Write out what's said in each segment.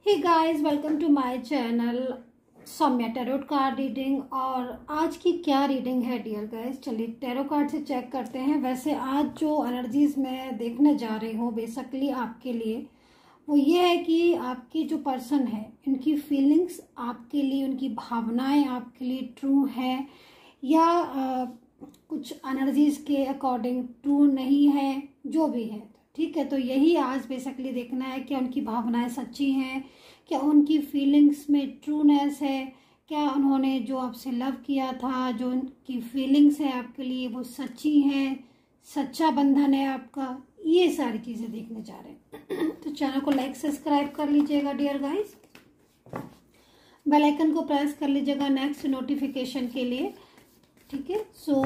Hey guys, welcome to my channel Saumya tarot card reading. और आज की क्या रीडिंग है डियर गाइस, चलिए टैरो कार्ड से चेक करते हैं। वैसे आज जो एनर्जीज मैं देखने जा रही हूँ बेसिकली आपके लिए वो ये है कि आपकी जो पर्सन है उनकी फीलिंग्स आपके लिए, उनकी भावनाएं आपके लिए ट्रू है या कुछ एनर्जीज के अकॉर्डिंग ट्रू नहीं है, जो भी है। ठीक है, तो यही आज बेसिकली देखना है। क्या उनकी भावनाएं सच्ची हैं, क्या उनकी फीलिंग्स में ट्रूनेस है, क्या उन्होंने जो आपसे लव किया था, जो उनकी फीलिंग्स है आपके लिए वो सच्ची हैं, सच्चा बंधन है आपका। ये सारी चीज़ें देखने जा रहे हैं। तो चैनल को लाइक सब्सक्राइब कर लीजिएगा डियर गाइस, बेल आइकन को प्रेस कर लीजिएगा नेक्स्ट नोटिफिकेशन के लिए। ठीक है, सो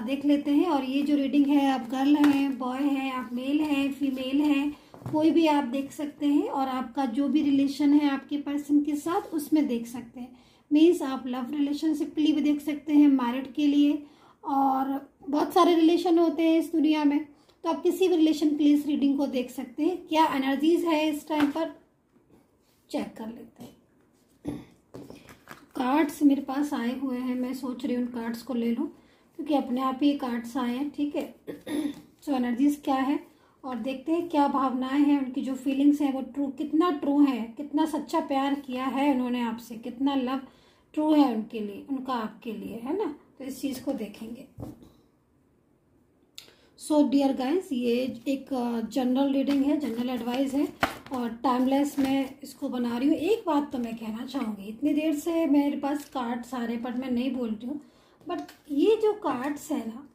देख लेते हैं। और ये जो रीडिंग है, आप गर्ल हैं, बॉय हैं, आप मेल हैं, फीमेल हैं, कोई भी आप देख सकते हैं। और आपका जो भी रिलेशन है आपके पर्सन के साथ उसमें देख सकते हैं। मीन्स आप लव रिलेशनशिप के लिए भी देख सकते हैं, मैरिड के लिए, और बहुत सारे रिलेशन होते हैं इस दुनिया में। तो आप किसी भी रिलेशन के लिए इस रीडिंग को देख सकते हैं। क्या एनर्जीज है इस टाइम पर चेक कर लेते हैं। कार्ड्स मेरे पास आए हुए हैं, मैं सोच रही हूँ उन कार्ड्स को ले लूँ क्योंकि अपने आप ही कार्ड्स आए हैं। ठीक है, सो एनर्जीज क्या है और देखते हैं क्या भावनाएं हैं, उनकी जो फीलिंग्स हैं वो ट्रू, कितना ट्रू है, कितना सच्चा प्यार किया है उन्होंने आपसे, कितना लव ट्रू है उनके लिए, उनका आपके लिए, है ना। तो इस चीज़ को देखेंगे। सो डियर गाइस, ये एक जनरल रीडिंग है, जनरल एडवाइस है और टाइमलेस मैं इसको बना रही हूँ। एक बात तो मैं कहना चाहूँगी, इतनी देर से मेरे पास कार्ड्स आ रहे पर मैं नहीं बोल रही हूँ, बट ये जो कार्ड्स है ना,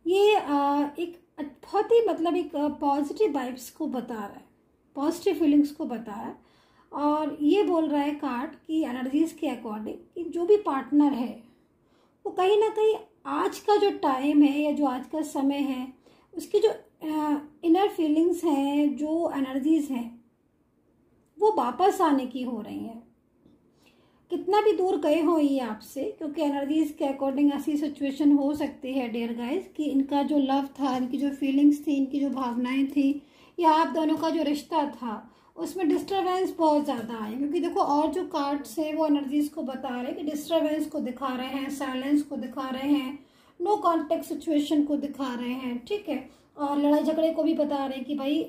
ये एक बहुत ही मतलब एक पॉजिटिव वाइब्स को बता रहा है, पॉजिटिव फीलिंग्स को बता रहा है। और ये बोल रहा है कार्ड कि एनर्जीज के अकॉर्डिंग कि जो भी पार्टनर है वो कहीं ना कहीं आज का जो टाइम है या जो आज का समय है उसकी जो इनर फीलिंग्स हैं, जो एनर्जीज हैं वो वापस आने की हो रही हैं। कितना भी दूर गए हो ये आपसे, क्योंकि एनर्जीज के अकॉर्डिंग ऐसी सिचुएशन हो सकती है डियर गाइस कि इनका जो लव था, इनकी जो फीलिंग्स थी, इनकी जो भावनाएं थी या आप दोनों का जो रिश्ता था उसमें डिस्टर्बेंस बहुत ज़्यादा आए। क्योंकि देखो, और जो कार्ड्स हैं वो एनर्जीज को बता रहे हैं कि डिस्टर्बेंस को दिखा रहे हैं, साइलेंस को दिखा रहे हैं, नो कॉन्टेक्ट सिचुएशन को दिखा रहे हैं। ठीक है, और लड़ाई झगड़े को भी बता रहे हैं कि भाई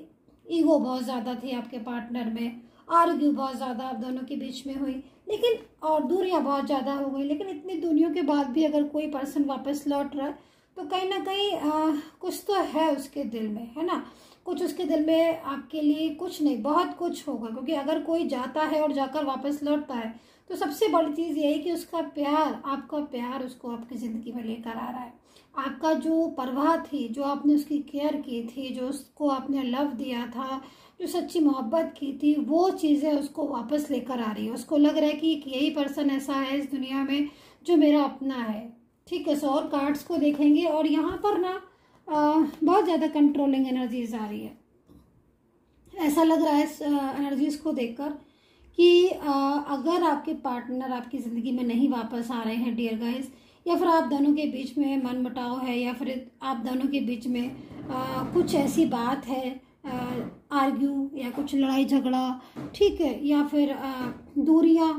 ईगो बहुत ज़्यादा थी आपके पार्टनर में, आर्ग्यू बहुत ज़्यादा आप दोनों के बीच में हुई, लेकिन और दूरियां बहुत ज़्यादा हो गई। लेकिन इतनी दूरियों के बाद भी अगर कोई पर्सन वापस लौट रहा है तो कहीं ना कहीं कुछ तो है उसके दिल में, है ना। कुछ उसके दिल में आपके लिए, कुछ नहीं बहुत कुछ होगा। क्योंकि अगर कोई जाता है और जाकर वापस लौटता है तो सबसे बड़ी चीज़ ये है कि उसका प्यार, आपका प्यार उसको आपकी ज़िंदगी में लेकर आ रहा है। आपका जो परवाह थी, जो आपने उसकी केयर की थी, जो उसको आपने लव दिया था, जो सच्ची मोहब्बत की थी, वो चीज़ें उसको वापस लेकर आ रही है। उसको लग रहा है कि यही पर्सन ऐसा है इस दुनिया में जो मेरा अपना है। ठीक है, सो और कार्ड्स को देखेंगे। और यहाँ पर ना बहुत ज़्यादा कंट्रोलिंग एनर्जीज आ रही है। ऐसा लग रहा है इस एनर्जीज को देखकर कि अगर आपके पार्टनर आपकी ज़िंदगी में नहीं वापस आ रहे हैं डियर गाइस, या फिर आप दोनों के बीच में मनमुटाव है, या फिर आप दोनों के बीच में कुछ ऐसी बात है, आर्ग्यू या कुछ लड़ाई झगड़ा, ठीक है, या फिर दूरियां,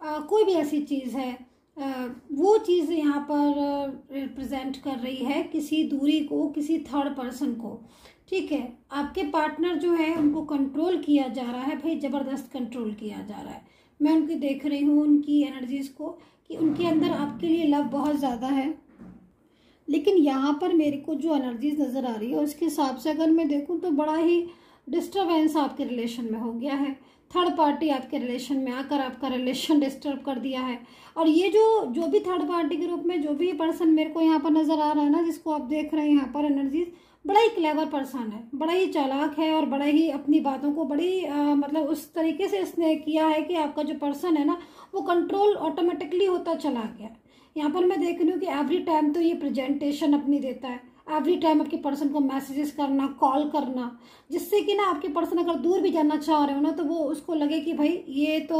कोई भी ऐसी चीज़ है, वो चीज़ यहाँ पर रिप्रेजेंट कर रही है किसी दूरी को, किसी थर्ड पर्सन को। ठीक है, आपके पार्टनर जो है उनको कंट्रोल किया जा रहा है, भाई ज़बरदस्त कंट्रोल किया जा रहा है। मैं उनकी देख रही हूँ उनकी एनर्जीज़ को कि उनके अंदर आपके लिए लव बहुत ज़्यादा है। लेकिन यहाँ पर मेरे को जो एनर्जीज नज़र आ रही है उसके हिसाब से अगर मैं देखूँ तो बड़ा ही डिस्टर्बेंस आपके रिलेशन में हो गया है। थर्ड पार्टी आपके रिलेशन में आकर आपका रिलेशन डिस्टर्ब कर दिया है। और ये जो भी थर्ड पार्टी के रूप में जो भी पर्सन मेरे को यहाँ पर नज़र आ रहा है ना, जिसको आप देख रहे हैं यहाँ पर एनर्जीज, बड़ा ही क्लेवर पर्सन है, बड़ा ही चालाक है और बड़ा ही अपनी बातों को बड़ी मतलब उस तरीके से इसने किया है कि आपका जो पर्सन है ना वो कंट्रोल ऑटोमेटिकली होता चला गया। यहाँ पर मैं देख रही हूँ कि एवरी टाइम तो ये प्रेजेंटेशन अपनी देता है, एवरी टाइम आपके पर्सन को मैसेजेस करना, कॉल करना, जिससे कि ना आपके पर्सन अगर दूर भी जाना चाह रहे हो ना तो वो उसको लगे कि भाई ये तो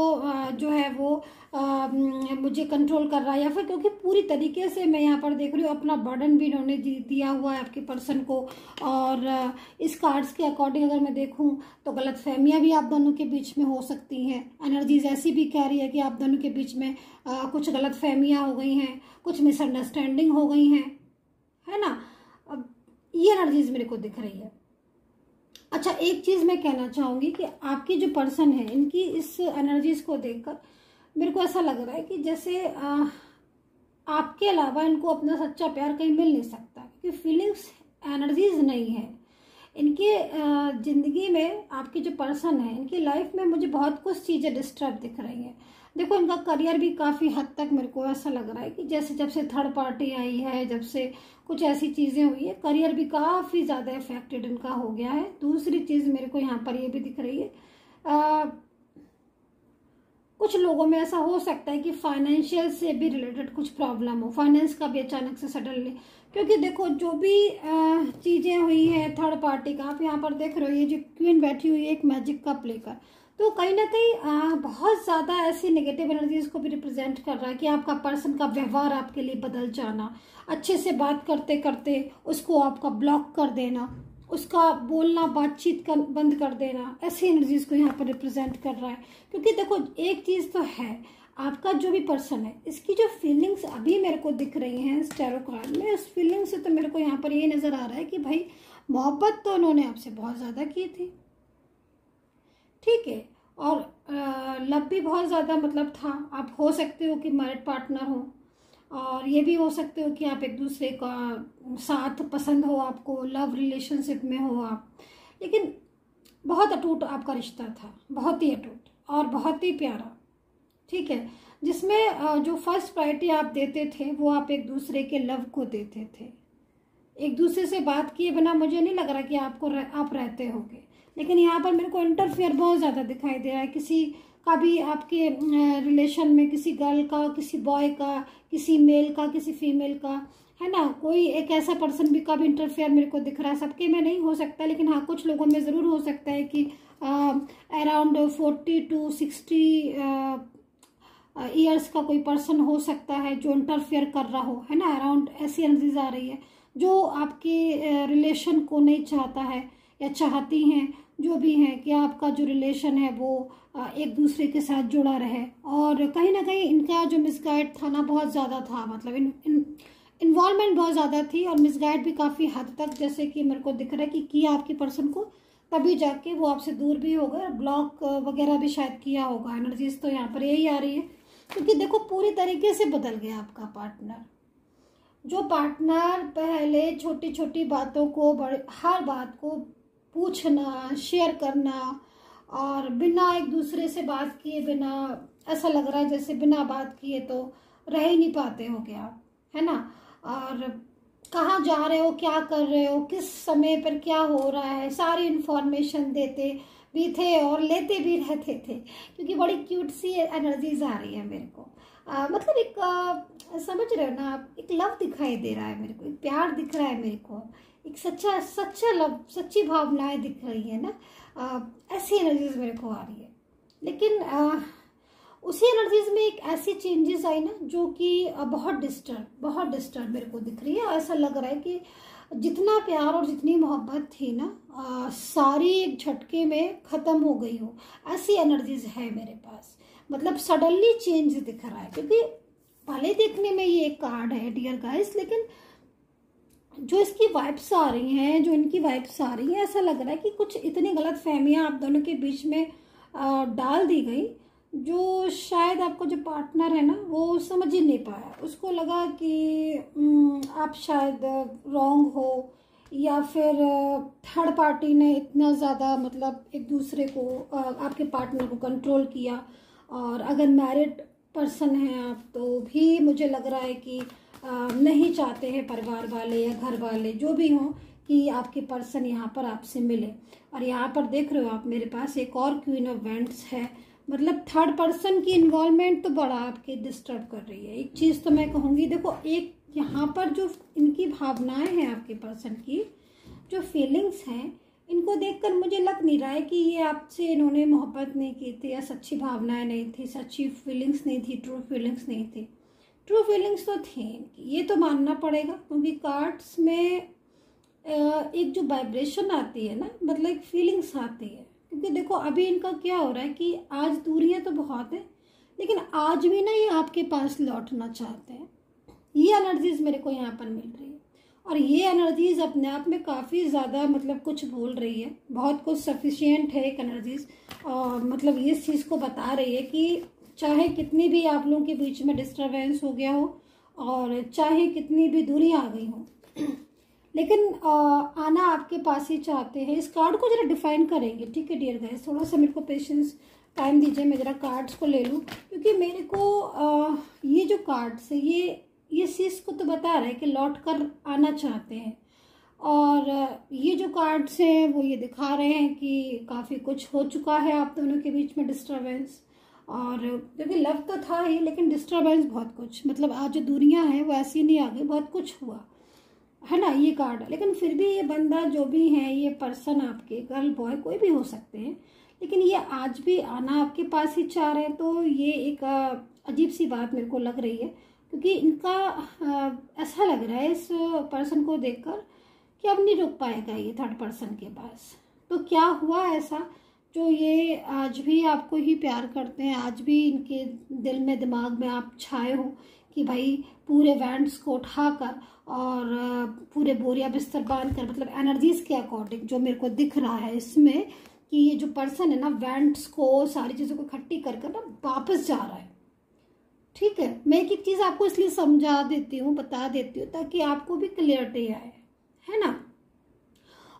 जो है वो मुझे कंट्रोल कर रहा है, या फिर क्योंकि पूरी तरीके से मैं यहाँ पर देख रही हूँ अपना बर्डन भी इन्होंने दिया हुआ है आपके पर्सन को। और इस कार्ड्स के अकॉर्डिंग अगर मैं देखूँ तो गलतफहमियां भी आप दोनों के बीच में हो सकती हैं। एनर्जीज ऐसी भी कह रही है कि आप दोनों के बीच में कुछ गलतफहमियां हो गई हैं, कुछ मिसअंडरस्टैंडिंग हो गई हैं, है ना। अब ये एनर्जीज मेरे को दिख रही है। अच्छा, एक चीज़ मैं कहना चाहूँगी कि आपकी जो पर्सन है इनकी इस एनर्जीज को देखकर मेरे को ऐसा लग रहा है कि जैसे आपके अलावा इनको अपना सच्चा प्यार कहीं मिल नहीं सकता, क्योंकि फीलिंग्स एनर्जीज नहीं है इनके ज़िंदगी में। आपकी जो पर्सन है इनकी लाइफ में मुझे बहुत कुछ चीज़ें डिस्टर्ब दिख रही हैं। देखो, इनका करियर भी काफ़ी हद तक मेरे को ऐसा लग रहा है कि जैसे जब से थर्ड पार्टी आई है, जब से कुछ ऐसी चीज़ें हुई है, करियर भी काफ़ी ज़्यादा इफेक्टेड इनका हो गया है। दूसरी चीज़ मेरे को यहाँ पर ये भी दिख रही है, कुछ लोगों में ऐसा हो सकता है कि फाइनेंशियल से भी रिलेटेड कुछ प्रॉब्लम हो, फाइनेंस का भी अचानक से सडनली, क्योंकि देखो जो भी चीज़ें हुई है थर्ड पार्टी का, आप यहाँ पर देख रहे हो ये जो क्वीन बैठी हुई है एक मैजिक का प्ले कर, तो कहीं ना कहीं बहुत ज़्यादा ऐसी नेगेटिव एनर्जीज को भी रिप्रेजेंट कर रहा है कि आपका पर्सन का व्यवहार आपके लिए बदल जाना, अच्छे से बात करते करते उसको आपका ब्लॉक कर देना, उसका बोलना बातचीत कर बंद कर देना, ऐसी एनर्जीज को यहाँ पर रिप्रेजेंट कर रहा है। क्योंकि देखो एक चीज़ तो है, आपका जो भी पर्सन है इसकी जो फीलिंग्स अभी मेरे को दिख रही हैं इस टैरो कार्ड में, उस फीलिंग से तो मेरे को यहाँ पर ये नज़र आ रहा है कि भाई मोहब्बत तो उन्होंने आपसे बहुत ज़्यादा की थी, ठीक है, और लव भी बहुत ज़्यादा मतलब था। आप हो सकते हो कि मैरिड पार्टनर हो, और ये भी हो सकते हो कि आप एक दूसरे का साथ पसंद हो, आपको लव रिलेशनशिप में हो आप, लेकिन बहुत अटूट आपका रिश्ता था, बहुत ही अटूट और बहुत ही प्यारा, ठीक है, जिसमें जो फर्स्ट प्रायोरिटी आप देते थे वो आप एक दूसरे के लव को देते थे। एक दूसरे से बात किए बिना मुझे नहीं लग रहा कि आप रहते होगे, लेकिन यहाँ पर मेरे को इंटरफेयर बहुत ज़्यादा दिखाई दे रहा है किसी का भी आपके रिलेशन में, किसी गर्ल का, किसी बॉय का, किसी मेल का, किसी फीमेल का, है ना। कोई एक ऐसा पर्सन भी का भी इंटरफेयर मेरे को दिख रहा है, सबके में नहीं हो सकता, लेकिन हाँ कुछ लोगों में ज़रूर हो सकता है कि अराउंड 40 to 60 ईयर्स का कोई पर्सन हो सकता है जो इंटरफेयर कर रहा हो, है ना। अराउंड ऐसी एनर्जीज आ रही है जो आपके रिलेशन को नहीं चाहता है या चाहती हैं, जो भी है कि आपका जो रिलेशन है वो एक दूसरे के साथ जुड़ा रहे। और कहीं ना कहीं इनका जो मिसगाइड था ना बहुत ज़्यादा था, मतलब इन्वॉल्वमेंट बहुत ज़्यादा थी, और मिसगाइड भी काफ़ी हद तक जैसे कि मेरे को दिख रहा है कि किया आपके पर्सन को, तभी जाके वो आपसे दूर भी हो गए, ब्लॉक वगैरह भी शायद किया होगा। एनर्जीज तो यहाँ पर यही आ रही है, क्योंकि देखो पूरी तरीके से बदल गया आपका पार्टनर। जो पार्टनर पहले छोटी छोटी बातों को, हर बात को पूछना, शेयर करना, और बिना एक दूसरे से बात किए बिना, ऐसा लग रहा है जैसे बिना बात किए तो रह ही नहीं पाते हो क्या, है ना। और कहाँ जा रहे हो, क्या कर रहे हो, किस समय पर क्या हो रहा है, सारी इन्फॉर्मेशन देते भी थे और लेते भी रहते थे, क्योंकि बड़ी क्यूट सी एनर्जीज आ रही है मेरे को। मतलब एक समझ रहे हो ना आप, एक लव दिखाई दे रहा है मेरे को, एक प्यार दिख रहा है मेरे को, एक सच्चा लव, सच्ची भावनाएं दिख रही है ना। ऐसी एनर्जीज मेरे को आ रही है, लेकिन उसी एनर्जीज में एक ऐसी चेंजेस आई ना जो कि बहुत डिस्टर्ब मेरे को दिख रही है। ऐसा लग रहा है कि जितना प्यार और जितनी मोहब्बत थी ना सारी एक झटके में ख़त्म हो गई हो, ऐसी एनर्जीज है मेरे पास। मतलब सडनली चेंज दिख रहा है, क्योंकि भले देखने में ये एक कार्ड है डियर गाइस, लेकिन जो इसकी वाइब्स आ रही हैं, जो इनकी वाइब्स आ रही हैं, ऐसा लग रहा है कि कुछ इतनी गलत फहमियाँ आप दोनों के बीच में डाल दी गई, जो शायद आपको जो पार्टनर है ना वो समझ ही नहीं पाया। उसको लगा कि आप शायद रॉन्ग हो, या फिर थर्ड पार्टी ने इतना ज़्यादा मतलब एक दूसरे को, आपके पार्टनर को कंट्रोल किया। और अगर मैरिड पर्सन हैं आप तो भी मुझे लग रहा है कि नहीं चाहते हैं परिवार वाले या घर वाले जो भी हों कि आपके पर्सन यहाँ पर आपसे मिले। और यहाँ पर देख रहे हो आप, मेरे पास एक और क्वीन ऑफ वेंट्स है, मतलब थर्ड पर्सन की इन्वॉल्वमेंट तो बड़ा आपके डिस्टर्ब कर रही है। एक चीज़ तो मैं कहूँगी, देखो एक यहाँ पर जो इनकी भावनाएं हैं, आपके पर्सन की जो फीलिंग्स हैं, इनको देखकर मुझे लग नहीं रहा है कि ये आपसे इन्होंने मोहब्बत नहीं की थी, या सच्ची भावनाएं नहीं थी, सच्ची फीलिंग्स नहीं थी, ट्रू फीलिंग्स नहीं थी। ट्रू फीलिंग्स तो थी इनकी, ये तो मानना पड़ेगा, क्योंकि कार्ड्स में एक जो वाइब्रेशन आती है ना, मतलब एक फीलिंग्स आती है। क्योंकि देखो अभी इनका क्या हो रहा है कि आज दूरियां तो बहुत है, लेकिन आज भी ना ये आपके पास लौटना चाहते हैं। ये एनर्जीज मेरे को यहाँ पर मिल रही है, और ये एनर्जीज अपने आप में काफ़ी ज़्यादा मतलब कुछ बोल रही है, बहुत कुछ सफिशिएंट है एक एनर्जीज। और मतलब ये इस चीज़ को बता रही है कि चाहे कितनी भी आप लोगों के बीच में डिस्टर्बेंस हो गया हो, और चाहे कितनी भी दूरी आ गई हो, लेकिन आना आपके पास ही चाहते हैं। इस कार्ड को जरा डिफाइन करेंगे, ठीक है डियर गाइस, थोड़ा सा मेरे को पेशेंस टाइम दीजिए, मैं जरा कार्ड्स को ले लूँ, क्योंकि मेरे को ये जो कार्ड्स है ये चीज़ को तो बता रहे हैं कि लौट कर आना चाहते हैं। और ये जो कार्ड्स हैं वो ये दिखा रहे हैं कि काफ़ी कुछ हो चुका है आप दोनों के बीच में डिस्टर्बेंस, और क्योंकि लव तो था ही, लेकिन डिस्टर्बेंस बहुत कुछ, मतलब आज जो दूरियां हैं वो ऐसी नहीं आ गई, बहुत कुछ हुआ है ना, ये कार्ड। लेकिन फिर भी ये बंदा जो भी है, ये पर्सन आपके, गर्ल बॉय कोई भी हो सकते हैं, लेकिन ये आज भी आना आपके पास ही चाह रहे हैं। तो ये एक अजीब सी बात मेरे को लग रही है, क्योंकि इनका ऐसा लग रहा है इस पर्सन को देखकर कि अब नहीं रुक पाएगा ये थर्ड पर्सन के पास। तो क्या हुआ ऐसा जो ये आज भी आपको ही प्यार करते हैं, आज भी इनके दिल में दिमाग में आप छाए हो कि भाई पूरे वैंड्स को उठाकर और पूरे बोरिया बिस्तर बांध कर, मतलब एनर्जीज के अकॉर्डिंग जो मेरे को दिख रहा है इसमें, कि ये जो पर्सन है ना वैंड्स को, सारी चीज़ों को इकट्ठी कर कर ना वापस जा रहा है। ठीक है, मैं एक एक चीज़ आपको इसलिए समझा देती हूँ, बता देती हूँ, ताकि आपको भी क्लियरिटी आए, है ना।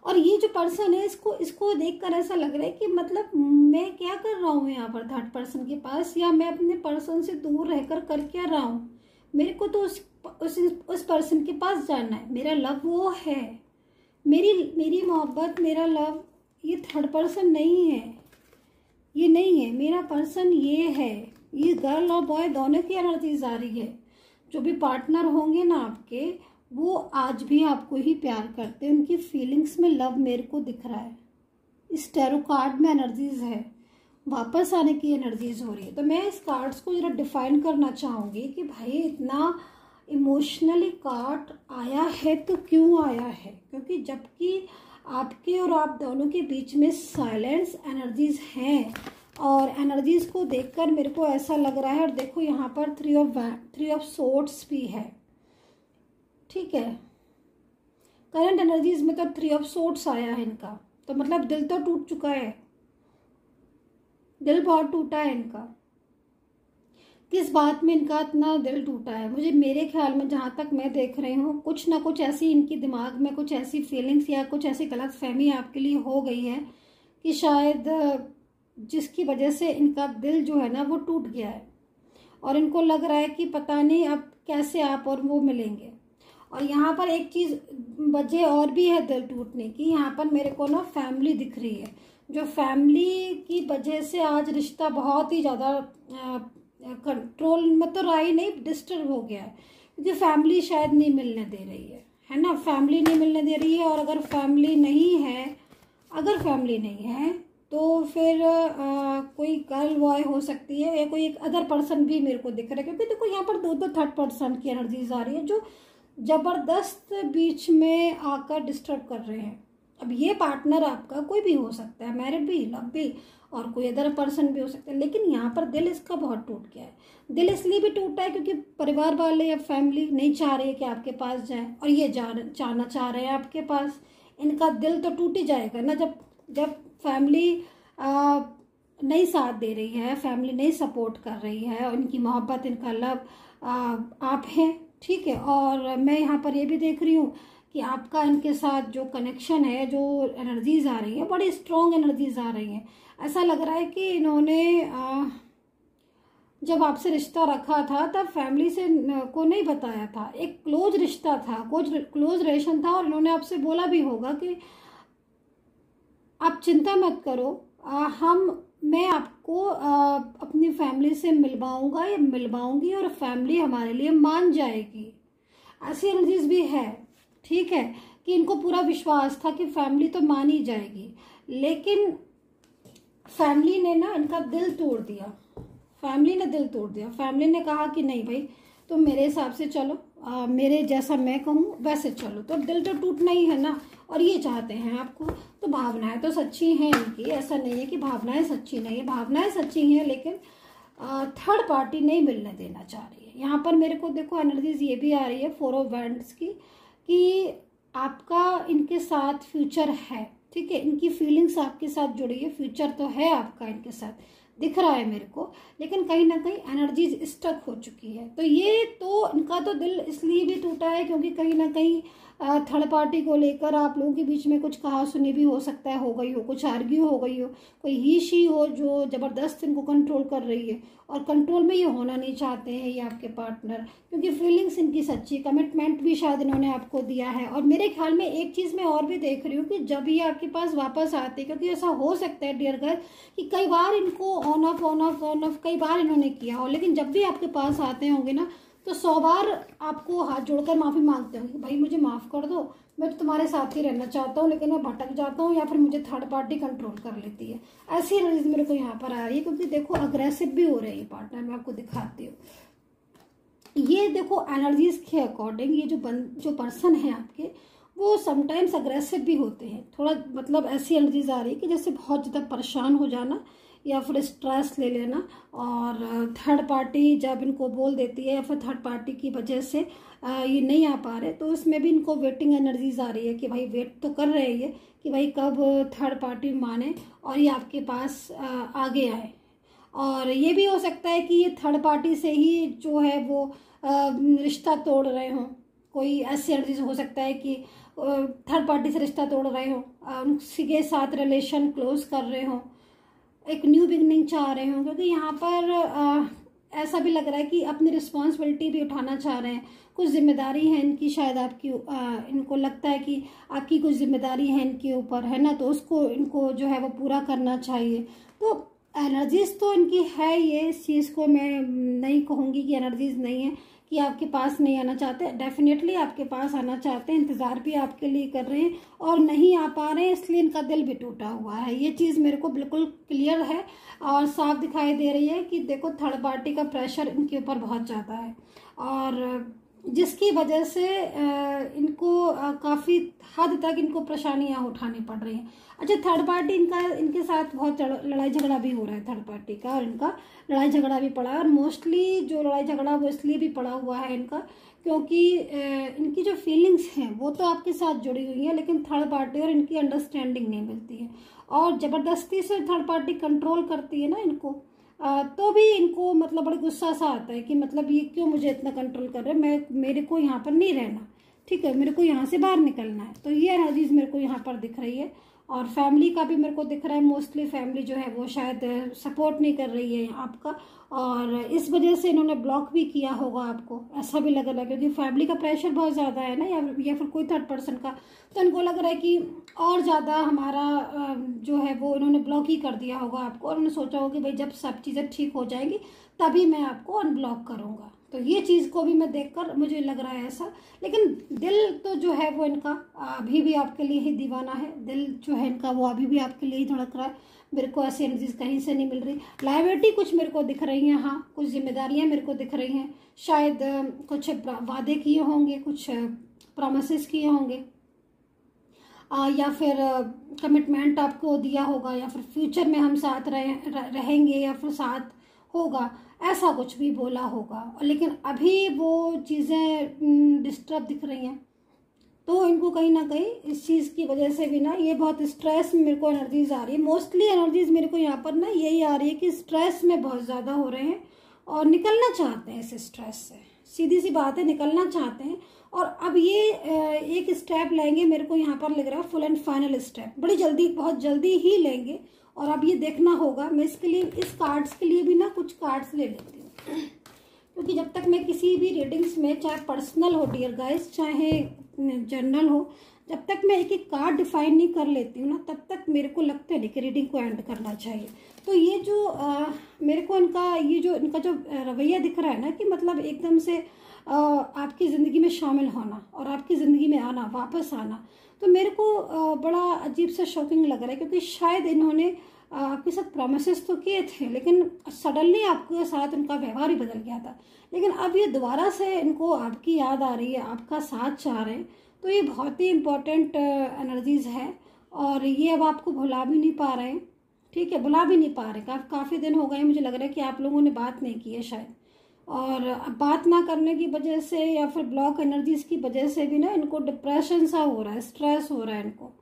और ये जो पर्सन है, इसको देखकर ऐसा लग रहा है कि मतलब मैं क्या कर रहा हूँ यहाँ पर थर्ड पर्सन के पास, या मैं अपने पर्सन से दूर रहकर कर क्या रहा हूँ। मेरे को तो उस पर्सन के पास जाना है, मेरा लव वो है, मेरी मोहब्बत, मेरा लव ये थर्ड पर्सन नहीं है, ये नहीं है, मेरा पर्सन ये है। ये गर्ल और बॉय दोनों की एनर्जीज आ रही है। जो भी पार्टनर होंगे ना आपके, वो आज भी आपको ही प्यार करते हैं, उनकी फीलिंग्स में लव मेरे को दिख रहा है। इस टैरो कार्ड में एनर्जीज है, वापस आने की एनर्जीज हो रही है। तो मैं इस कार्ड्स को जरा डिफाइन करना चाहूँगी कि भाई इतना इमोशनली कार्ड आया है तो क्यों आया है, क्योंकि जबकि आपके और आप दोनों के बीच में साइलेंस एनर्जीज हैं, और एनर्जीज को देखकर मेरे को ऐसा लग रहा है। और देखो यहाँ पर थ्री ऑफ सोर्ड्स भी है, ठीक है। करंट एनर्जीज में तो थ्री ऑफ सोर्ड्स आया है इनका, तो मतलब दिल तो टूट चुका है, दिल बहुत टूटा है इनका। किस बात में इनका इतना दिल टूटा है, मुझे मेरे ख्याल में जहाँ तक मैं देख रही हूँ, कुछ ना कुछ ऐसी इनकी दिमाग में कुछ ऐसी फीलिंग्स या कुछ ऐसी गलत फहमी आपके लिए हो गई है कि शायद जिसकी वजह से इनका दिल जो है ना वो टूट गया है, और इनको लग रहा है कि पता नहीं अब कैसे आप और वो मिलेंगे। और यहाँ पर एक चीज़ वजह और भी है दिल टूटने की, यहाँ पर मेरे को ना फैमिली दिख रही है, जो फैमिली की वजह से आज रिश्ता बहुत ही ज़्यादा कंट्रोल में तो रहा ही नहीं, डिस्टर्ब हो गया है, क्योंकि फैमिली शायद नहीं मिलने दे रही है ना, फैमिली नहीं मिलने दे रही है। और अगर फैमिली नहीं है तो फिर कोई गर्ल बॉय हो सकती है, या कोई एक अदर पर्सन भी मेरे को दिख रहा है, क्योंकि देखो यहाँ पर दो थर्ड पर्सन की एनर्जीज आ रही है जो जबरदस्त बीच में आकर डिस्टर्ब कर रहे हैं। अब ये पार्टनर आपका कोई भी हो सकता है, मैरिड भी, लव भी, और कोई अदर पर्सन भी हो सकता है, लेकिन यहाँ पर दिल इसका बहुत टूट गया है। दिल इसलिए भी टूटा है क्योंकि परिवार वाले या फैमिली नहीं चाह रही है कि आपके पास जाए, और ये जाना चाह रहे हैं आपके पास। इनका दिल तो टूट ही जाएगा ना, जब फैमिली नहीं साथ दे रही है, फैमिली नहीं सपोर्ट कर रही है, और इनकी मोहब्बत, इनका लव आप हैं, ठीक है। और मैं यहाँ पर ये भी देख रही हूँ कि आपका इनके साथ जो कनेक्शन है, जो एनर्जीज आ रही है, बड़ी स्ट्रॉन्ग एनर्जीज आ रही हैं। ऐसा लग रहा है कि इन्होंने जब आपसे रिश्ता रखा था तब फैमिली से को नहीं बताया था, एक क्लोज रिश्ता था, क्लोज रिलेशन था, और इन्होंने आपसे बोला भी होगा कि आप चिंता मत करो, मैं आपको अपनी फैमिली से मिलवाऊंगा या मिलवाऊंगी, और फैमिली हमारे लिए मान जाएगी। ऐसी एनर्जीज भी है, ठीक है, कि इनको पूरा विश्वास था कि फैमिली तो मान ही जाएगी, लेकिन फैमिली ने ना इनका दिल तोड़ दिया। फैमिली ने दिल तोड़ दिया। फैमिली ने कहा कि नहीं भाई तुम मेरे हिसाब से चलो, मेरे जैसा मैं कहूँ वैसे चलो। तो दिल तो टूटना ही है ना, और ये चाहते हैं आपको। तो भावनाएं तो सच्ची हैं इनकी, ऐसा नहीं है कि भावनाएं सच्ची नहीं है, भावनाएं सच्ची हैं, लेकिन थर्ड पार्टी नहीं मिलने देना चाह रही है। यहाँ पर मेरे को देखो एनर्जीज ये भी आ रही है 4 ऑफ वैंड्स की, कि आपका इनके साथ फ्यूचर है, ठीक है, इनकी फीलिंग्स आपके साथ जुड़ी है, फ्यूचर तो है आपका इनके साथ दिख रहा है मेरे को, लेकिन कहीं ना कहीं एनर्जीज स्टक हो चुकी है। तो ये तो इनका तो दिल इसलिए भी टूटा है क्योंकि कहीं ना कहीं थर्ड पार्टी को लेकर आप लोगों के बीच में कुछ कहा सुनी भी हो सकता है, हो गई हो, कुछ आर्ग्यू हो गई हो, कोई ही शी हो जो जबरदस्त इनको कंट्रोल कर रही है, और कंट्रोल में ये होना नहीं चाहते हैं ये आपके पार्टनर, क्योंकि फीलिंग्स इनकी सच्ची, कमिटमेंट भी शायद इन्होंने आपको दिया है। और मेरे ख्याल में एक चीज़ मैं और भी देख रही हूँ कि जब ये आपके पास वापस आते, क्योंकि ऐसा हो सकता है डियर गर्ल कि कई बार इनको ऑन ऑफ कई बार इन्होंने किया हो, लेकिन जब भी आपके पास आते होंगे ना तो 100 बार आपको हाथ जोड़कर माफ़ी मांगते होंगे, भाई मुझे माफ़ कर दो, मैं तो तुम्हारे साथ ही रहना चाहता हूँ, लेकिन मैं भटक जाता हूँ या फिर मुझे थर्ड पार्टी कंट्रोल कर लेती है। ऐसी एनर्जी मेरे को यहाँ पर आ रही है, क्योंकि देखो अग्रेसिव भी हो रही है पार्टनर, मैं आपको दिखाती हूँ। ये देखो एनर्जीज के अकॉर्डिंग ये जो पर्सन है आपके, वो समटाइम्स अग्रेसिव भी होते हैं थोड़ा, मतलब ऐसी एनर्जीज आ रही है कि जैसे बहुत ज़्यादा परेशान हो जाना या फिर स्ट्रेस ले लेना, और थर्ड पार्टी जब इनको बोल देती है या फिर थर्ड पार्टी की वजह से ये नहीं आ पा रहे, तो उसमें भी इनको वेटिंग एनर्जीज आ रही है कि भाई वेट तो कर रहे हैं कि भाई कब थर्ड पार्टी माने और ये आपके पास आगे आए। और ये भी हो सकता है कि ये थर्ड पार्टी से ही जो है वो रिश्ता तोड़ रहे हों, कोई ऐसी एनर्जीज हो सकता है कि थर्ड पार्टी से रिश्ता तोड़ रहे हों, उनके के साथ रिलेशन क्लोज कर रहे हों, एक न्यू बिगनिंग चाह रहे हों, क्योंकि यहाँ पर ऐसा भी लग रहा है कि अपनी रिस्पॉन्सिबिलिटी भी उठाना चाह रहे हैं, कुछ जिम्मेदारी है इनकी शायद आपकी, इनको लगता है कि आपकी कुछ जिम्मेदारी है इनके ऊपर, है ना, तो उसको इनको जो है वो पूरा करना चाहिए। तो एनर्जीज तो इनकी है, ये इस चीज़ को मैं नहीं कहूँगी कि एनर्जीज नहीं है, कि आपके पास नहीं आना चाहते, डेफिनेटली आपके पास आना चाहते हैं, इंतज़ार भी आपके लिए कर रहे हैं, और नहीं आ पा रहे हैं इसलिए इनका दिल भी टूटा हुआ है। ये चीज़ मेरे को बिल्कुल क्लियर है और साफ दिखाई दे रही है कि देखो थर्ड पार्टी का प्रेशर इनके ऊपर बहुत ज़्यादा है, और जिसकी वजह से इनको काफ़ी हद तक इनको परेशानियाँ उठानी पड़ रही हैं। अच्छा, थर्ड पार्टी इनके साथ बहुत लड़ाई झगड़ा भी हो रहा है थर्ड पार्टी का, और इनका लड़ाई झगड़ा भी पड़ा है, और मोस्टली जो लड़ाई झगड़ा वो इसलिए भी पड़ा हुआ है इनका क्योंकि इनकी जो फीलिंग्स हैं वो तो आपके साथ जुड़ी हुई हैं, लेकिन थर्ड पार्टी और इनकी अंडरस्टैंडिंग नहीं मिलती है, और ज़बरदस्ती से थर्ड पार्टी कंट्रोल करती है ना इनको, तो भी इनको मतलब बड़ा गुस्सा सा आता है कि मतलब ये क्यों मुझे इतना कंट्रोल कर रहे हैं, मेरे को यहाँ पर नहीं रहना, ठीक है, मेरे को यहाँ से बाहर निकलना है। तो ये एनर्जीज मेरे को यहाँ पर दिख रही है, और फैमिली का भी मेरे को दिख रहा है, मोस्टली फैमिली जो है वो शायद सपोर्ट नहीं कर रही है आपका, और इस वजह से इन्होंने ब्लॉक भी किया होगा आपको, ऐसा भी लग रहा है, क्योंकि फैमिली का प्रेशर बहुत ज़्यादा है ना, या फिर कोई थर्ड पर्सन का, तो इनको लग रहा है कि और ज़्यादा हमारा जो है वो इन्होंने ब्लॉक ही कर दिया होगा आपको, और उन्होंने सोचा होगा कि भाई जब सब चीज़ें ठीक हो जाएंगी तभी मैं आपको अनब्लॉक करूँगा। तो ये चीज़ को भी मैं देखकर मुझे लग रहा है ऐसा, लेकिन दिल तो जो है वो इनका अभी भी आपके लिए ही दीवाना है, दिल जो है इनका वो अभी भी आपके लिए ही धड़क रहा है। मेरे को ऐसी एनर्जीज कहीं से नहीं मिल रही। लायबिलिटी कुछ मेरे को दिख रही हैं, हाँ कुछ जिम्मेदारियां मेरे को दिख रही हैं, शायद कुछ वादे किए होंगे, कुछ प्रॉमिसेस किए होंगे, या फिर कमिटमेंट आपको दिया होगा, या फिर फ्यूचर में हम साथ रहेंगे या फिर साथ होगा, ऐसा कुछ भी बोला होगा, लेकिन अभी वो चीज़ें डिस्टर्ब दिख रही हैं। तो इनको कहीं ना कहीं इस चीज़ की वजह से भी ना ये बहुत स्ट्रेस में मेरे को एनर्जीज आ रही है। मोस्टली एनर्जीज मेरे को यहाँ पर ना यही आ रही है कि स्ट्रेस में बहुत ज़्यादा हो रहे हैं और निकलना चाहते हैं इस स्ट्रेस से, सीधी सी बात है, निकलना चाहते हैं। और अब ये एक स्टेप लेंगे, मेरे को यहाँ पर लग रहा है फुल एंड फाइनल स्टेप, बड़ी जल्दी, बहुत जल्दी ही लेंगे। और अब ये देखना होगा, मैं इसके लिए इस कार्ड्स के लिए भी ना कुछ कार्ड्स ले लेती हूँ, क्योंकि जब तक मैं किसी भी रीडिंग्स में, चाहे पर्सनल हो डियर गाइस, चाहे जनरल हो, जब तक मैं एक एक कार्ड डिफाइन नहीं कर लेती हूँ ना, तब तक मेरे को लगता नहीं कि रीडिंग को एंड करना चाहिए। तो ये जो मेरे को इनका जो रवैया दिख रहा है ना, कि मतलब एकदम से आपकी ज़िंदगी में शामिल होना और आपकी ज़िंदगी में आना, वापस आना, तो मेरे को बड़ा अजीब सा शॉकिंग लग रहा है। क्योंकि शायद इन्होंने आपके साथ प्रॉमिसेस तो किए थे, लेकिन सडनली आपके साथ उनका व्यवहार ही बदल गया था। लेकिन अब ये दोबारा से इनको आपकी याद आ रही है, आपका साथ चाह रहे हैं, तो ये बहुत ही इम्पोर्टेंट एनर्जीज है। और ये अब आपको भुला भी नहीं पा रहे हैं, ठीक है, भुला भी नहीं पा रहे। काफ़ी दिन हो गए, मुझे लग रहा है कि आप लोगों ने बात नहीं की है शायद, और अब बात ना करने की वजह से या फिर ब्लॉक एनर्जीज की वजह से भी ना इनको डिप्रेशन सा हो रहा है, स्ट्रेस हो रहा है इनको।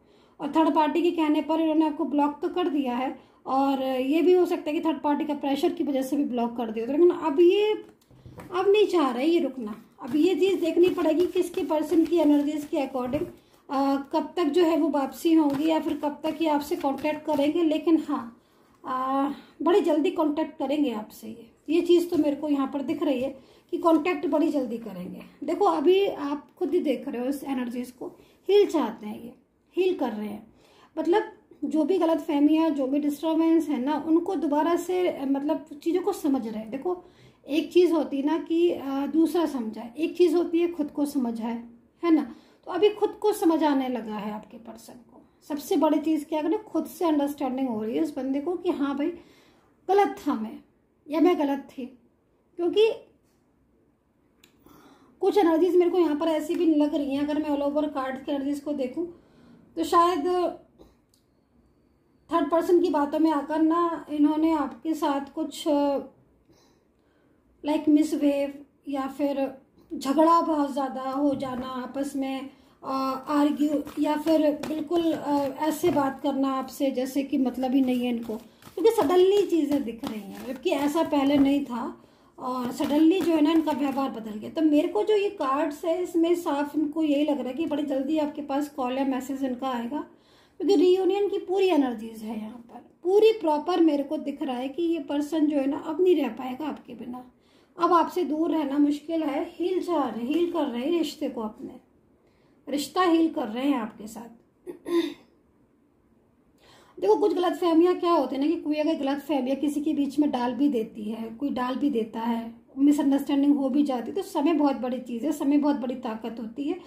और थर्ड पार्टी के कहने पर इन्होंने आपको ब्लॉक तो कर दिया है, और ये भी हो सकता है कि थर्ड पार्टी का प्रेशर की वजह से भी ब्लॉक कर दिया। लेकिन अब नहीं चाह रहे ये रुकना। अब ये चीज़ देखनी पड़ेगी कि इसके पर्सन की एनर्जीज के अकॉर्डिंग कब तक जो है वो वापसी होंगी, या फिर कब तक ये आपसे कांटेक्ट करेंगे। लेकिन हाँ, बड़ी जल्दी कांटेक्ट करेंगे आपसे। ये चीज़ तो मेरे को यहाँ पर दिख रही है कि कांटेक्ट बड़ी जल्दी करेंगे। देखो अभी आप खुद ही देख रहे हो इस एनर्जीज को, हील चाहते हैं, ये हील कर रहे हैं। मतलब जो भी गलत फहमियाँ, जो भी डिस्टर्बेंस है ना, उनको दोबारा से मतलब चीज़ों को समझ रहे हैं। देखो एक चीज़ होती है ना कि दूसरा समझाए, एक चीज़ होती है खुद को समझाए, है ना। तो अभी खुद को समझ आने लगा है आपके पर्सन को। सबसे बड़ी चीज़ क्या करें, खुद से अंडरस्टैंडिंग हो रही है इस बंदे को कि हाँ भाई गलत था मैं, या मैं गलत थी। क्योंकि कुछ एनर्जीज मेरे को यहाँ पर ऐसी भी लग रही हैं, अगर मैं ऑल ओवर कार्ड की एनर्जीज को देखूं तो शायद थर्ड पर्सन की बातों में आकर ना इन्होंने आपके साथ कुछ लाइक मिसबिहेव या फिर झगड़ा बहुत ज़्यादा हो जाना आपस में, आर्ग्यू, या फिर बिल्कुल ऐसे बात करना आपसे जैसे कि मतलब ही नहीं है इनको। क्योंकि सडनली चीज़ें दिख रही हैं, जबकि ऐसा पहले नहीं था, और सडनली जो है ना इनका व्यवहार बदल गया। तो मेरे को जो ये कार्ड्स है इसमें साफ इनको यही लग रहा है कि बड़ी जल्दी आपके पास कॉल या मैसेज इनका आएगा। क्योंकि रीयूनियन की पूरी एनर्जीज है यहाँ पर, पूरी प्रॉपर मेरे को दिख रहा है कि ये पर्सन जो है ना अब नहीं रह पाएगा आपके बिना। अब आपसे दूर रहना मुश्किल है। हील चाह रहे, हील कर रहे हैं रिश्ते को, अपने रिश्ता हील कर रहे हैं आपके साथ। देखो कुछ गलत फहमियाँ क्या होते हैं ना, कि कोई अगर गलत फहमियाँ किसी के बीच में डाल भी देती है, कोई डाल भी देता है, मिसअंडरस्टैंडिंग हो भी जाती है, तो समय बहुत बड़ी चीज़ है, समय बहुत बड़ी ताकत होती है।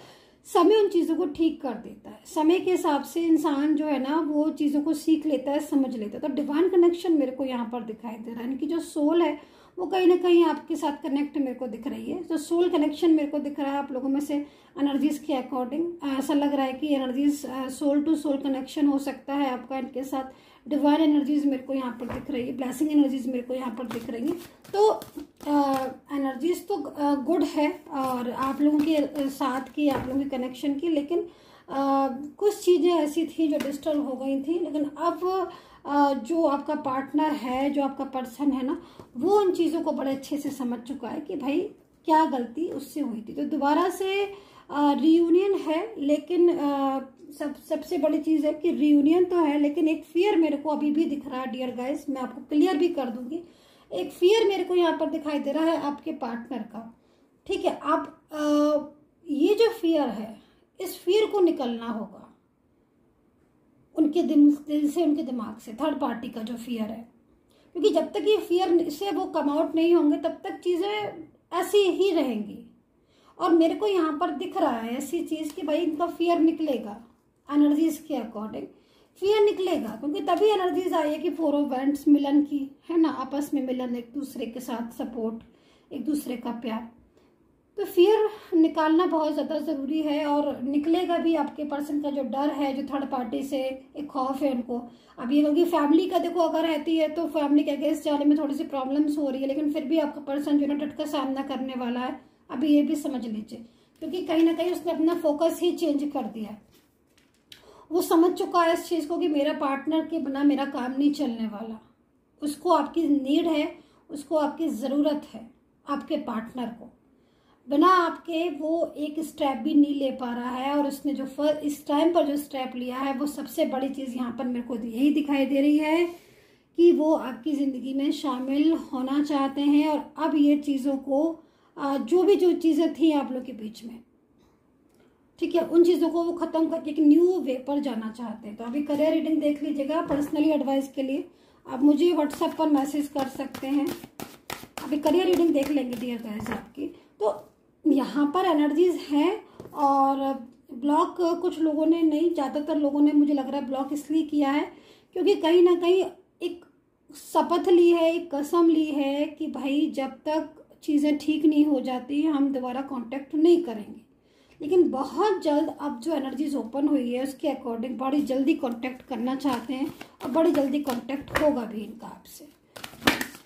समय उन चीज़ों को ठीक कर देता है। समय के हिसाब से इंसान जो है ना वो चीज़ों को सीख लेता है, समझ लेता है। तो डिवाइन कनेक्शन मेरे को यहाँ पर दिखाई दे रहा है। इनकी जो सोल है वो कहीं ना कहीं आपके साथ कनेक्ट मेरे को दिख रही है। तो सोल कनेक्शन मेरे को दिख रहा है आप लोगों में से एनर्जीज के अकॉर्डिंग। ऐसा लग रहा है कि energies soul to soul connection हो सकता है आपका इनके साथ। डिवाइन एनर्जीज मेरे को यहाँ पर दिख रही है, ब्लेसिंग एनर्जीज मेरे को यहाँ पर दिख रही है। तो एनर्जीज तो गुड है और आप लोगों के साथ की, आप लोगों की कनेक्शन की। लेकिन कुछ चीज़ें ऐसी थी जो डिस्टर्ब हो गई थी। लेकिन अब जो आपका पार्टनर है, जो आपका पर्सन है ना, वो उन चीज़ों को बड़े अच्छे से समझ चुका है कि भाई क्या गलती उससे हुई थी। तो दोबारा से रियूनियन है। लेकिन सबसे बड़ी चीज़ है कि रियूनियन तो है, लेकिन एक फियर मेरे को अभी भी दिख रहा है डियर गाइस। मैं आपको क्लियर भी कर दूंगी, एक फियर मेरे को यहाँ पर दिखाई दे रहा है आपके पार्टनर का। ठीक है, आप ये जो फियर है, इस फियर को निकलना होगा उनके दिल से, उनके दिमाग से। थर्ड पार्टी का जो फियर है, क्योंकि जब तक ये फियर से वो कम आउट नहीं होंगे तब तक चीज़ें ऐसी ही रहेंगी। और मेरे को यहाँ पर दिख रहा है ऐसी चीज़ कि भाई इनका फियर निकलेगा एनर्जीज के अकॉर्डिंग, फियर निकलेगा। क्योंकि तभी एनर्जीज आई है कि 4 ऑफ वैंड्स, मिलन की, है ना, आपस में मिलन, एक दूसरे के साथ सपोर्ट, एक दूसरे का प्यार। तो फियर निकालना बहुत ज़्यादा ज़रूरी है, और निकलेगा भी। आपके पर्सन का जो डर है, जो थर्ड पार्टी से एक खौफ है उनको अब ये, क्योंकि फैमिली का देखो अगर रहती है तो फैमिली के अगेंस्ट जाने में थोड़ी सी प्रॉब्लम्स हो रही है। लेकिन फिर भी आपका पर्सन जो है ना डट का सामना करने वाला है। अभी ये भी समझ लीजिए, क्योंकि कहीं ना कहीं उसने अपना फोकस ही चेंज कर दिया है। वो समझ चुका है इस चीज़ को कि मेरा पार्टनर के बिना मेरा काम नहीं चलने वाला। उसको आपकी नीड है, उसको आपकी ज़रूरत है, आपके पार्टनर को। बिना आपके वो एक स्टेप भी नहीं ले पा रहा है। और उसने जो इस टाइम पर जो स्टेप लिया है, वो सबसे बड़ी चीज़ यहाँ पर मेरे को यही दिखाई दे रही है कि वो आपकी ज़िंदगी में शामिल होना चाहते हैं। और अब ये चीज़ों को जो चीज़ें थी आप लोग के बीच में, ठीक है, उन चीज़ों को वो ख़त्म करके एक न्यू वे पर जाना चाहते हैं। तो अभी करियर रीडिंग देख लीजिएगा। पर्सनली एडवाइस के लिए आप मुझे व्हाट्सएप पर मैसेज कर सकते हैं। अभी करियर रीडिंग देख लेंगे डियर गाइस आपकी। तो यहाँ पर एनर्जीज हैं और ब्लॉक कुछ लोगों ने नहीं, ज़्यादातर लोगों ने मुझे लग रहा है ब्लॉक इसलिए किया है क्योंकि कहीं ना कहीं एक शपथ ली है, एक कसम ली है कि भाई जब तक चीज़ें ठीक नहीं हो जाती हम दोबारा कांटेक्ट नहीं करेंगे। लेकिन बहुत जल्द अब जो एनर्जीज ओपन हुई है उसके अकॉर्डिंग बड़ी जल्दी कांटेक्ट करना चाहते हैं और बड़ी जल्दी कांटेक्ट होगा भी इनका आपसे।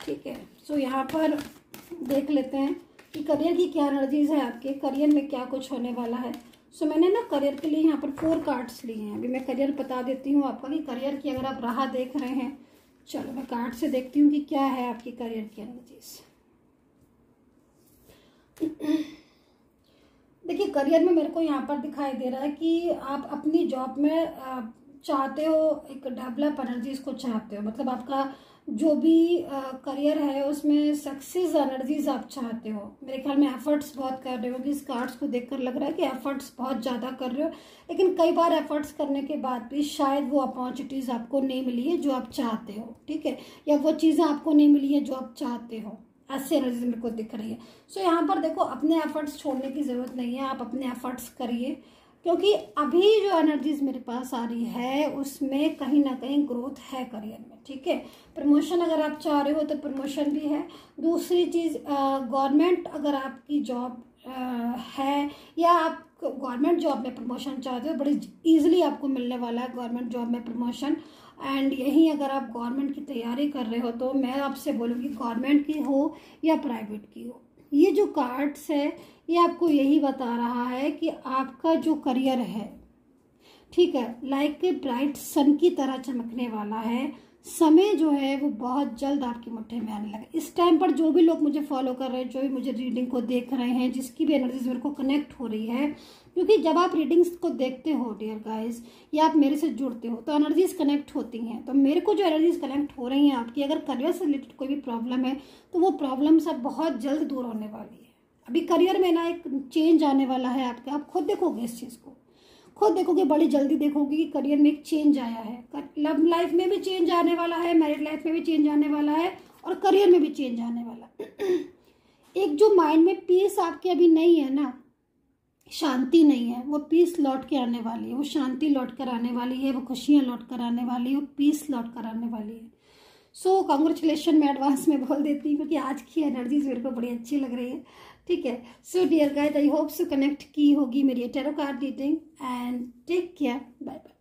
ठीक है, सो यहाँ पर देख लेते हैं कि करियर की क्या एनर्जीज है, आपके करियर में क्या कुछ होने वाला है। सो मैंने ना करियर के लिए यहाँ पर 4 कार्ड्स लिए हैं। अभी मैं करियर बता देती हूँ आपका कि करियर की अगर आप राह देख रहे हैं, चलो मैं कार्ड से देखती हूँ कि क्या है आपकी करियर की एनर्जीज। देखिए करियर में मेरे को यहाँ पर दिखाई दे रहा है कि आप अपनी जॉब में चाहते हो, एक डेवलप एनर्जीज को चाहते हो, मतलब आपका जो भी करियर है उसमें सक्सेस एनर्जीज आप चाहते हो। मेरे ख्याल में एफर्ट्स बहुत कर रहे हो कि इस कार्ड्स को देखकर लग रहा है कि एफर्ट्स बहुत ज़्यादा कर रहे हो, लेकिन कई बार एफर्ट्स करने के बाद भी शायद वो अपॉर्चुनिटीज़ आपको नहीं मिली है जो आप चाहते हो। ठीक है, या वो चीज़ें आपको नहीं मिली है जो आप चाहते हो, ऐसी एनर्जी मेरे को दिख रही है। सो यहाँ पर देखो अपने एफर्ट्स छोड़ने की ज़रूरत नहीं है, आप अपने एफर्ट्स करिए क्योंकि अभी जो एनर्जीज मेरे पास आ रही है उसमें कहीं ना कहीं ग्रोथ है करियर में। ठीक है, प्रमोशन अगर आप चाह रहे हो तो प्रमोशन भी है। दूसरी चीज़ गवर्नमेंट अगर आपकी जॉब है या आप गवर्नमेंट जॉब में प्रमोशन चाहते हो, बड़ी ईजिली आपको मिलने वाला है गवर्नमेंट जॉब में प्रमोशन। एंड यही अगर आप गवर्नमेंट की तैयारी कर रहे हो तो मैं आपसे बोलूँगी गवर्नमेंट की हो या प्राइवेट की हो, ये जो कार्ड्स है ये आपको यही बता रहा है कि आपका जो करियर है, ठीक है, लाइक ए ब्राइट सन की तरह चमकने वाला है। समय जो है वो बहुत जल्द आपकी मुट्ठी में आने लगा। इस टाइम पर जो भी लोग मुझे फॉलो कर रहे हैं, जो भी मुझे रीडिंग को देख रहे हैं, जिसकी भी एनर्जीज मेरे को कनेक्ट हो रही है, क्योंकि जब आप रीडिंग्स को देखते हो डियर गाइस या आप मेरे से जुड़ते हो तो एनर्जीज कनेक्ट होती हैं। तो मेरे को जो एनर्जीज कनेक्ट हो रही हैं आपकी, अगर करियर से रिलेटेड कोई भी प्रॉब्लम है तो वो प्रॉब्लम सब बहुत जल्द दूर होने वाली है। अभी करियर में ना एक चेंज आने वाला है आपके, आप खुद देखोगे इस चीज़ को, खुद देखोगे, बड़ी जल्दी देखोगे कि करियर में एक चेंज आया है। लव लाइफ में भी चेंज आने वाला है, मैरिड लाइफ में भी चेंज आने वाला है और करियर में भी चेंज आने वाला है। एक जो माइंड में पीस आपके अभी नहीं है ना, शांति नहीं है, वो पीस लौट के आने वाली है, वो शांति लौट कर आने वाली है, वो खुशियाँ लौट कर आने वाली है, वो पीस लौट कर आने वाली है। सो कांग्रेचुलेशन मैं एडवांस में बोल देती हूँ क्योंकि आज की एनर्जीज मेरे को बड़ी अच्छी लग रही है। ठीक है, so dear guys I hope so connect की होगी मेरी tarot card reading and take care, bye bye.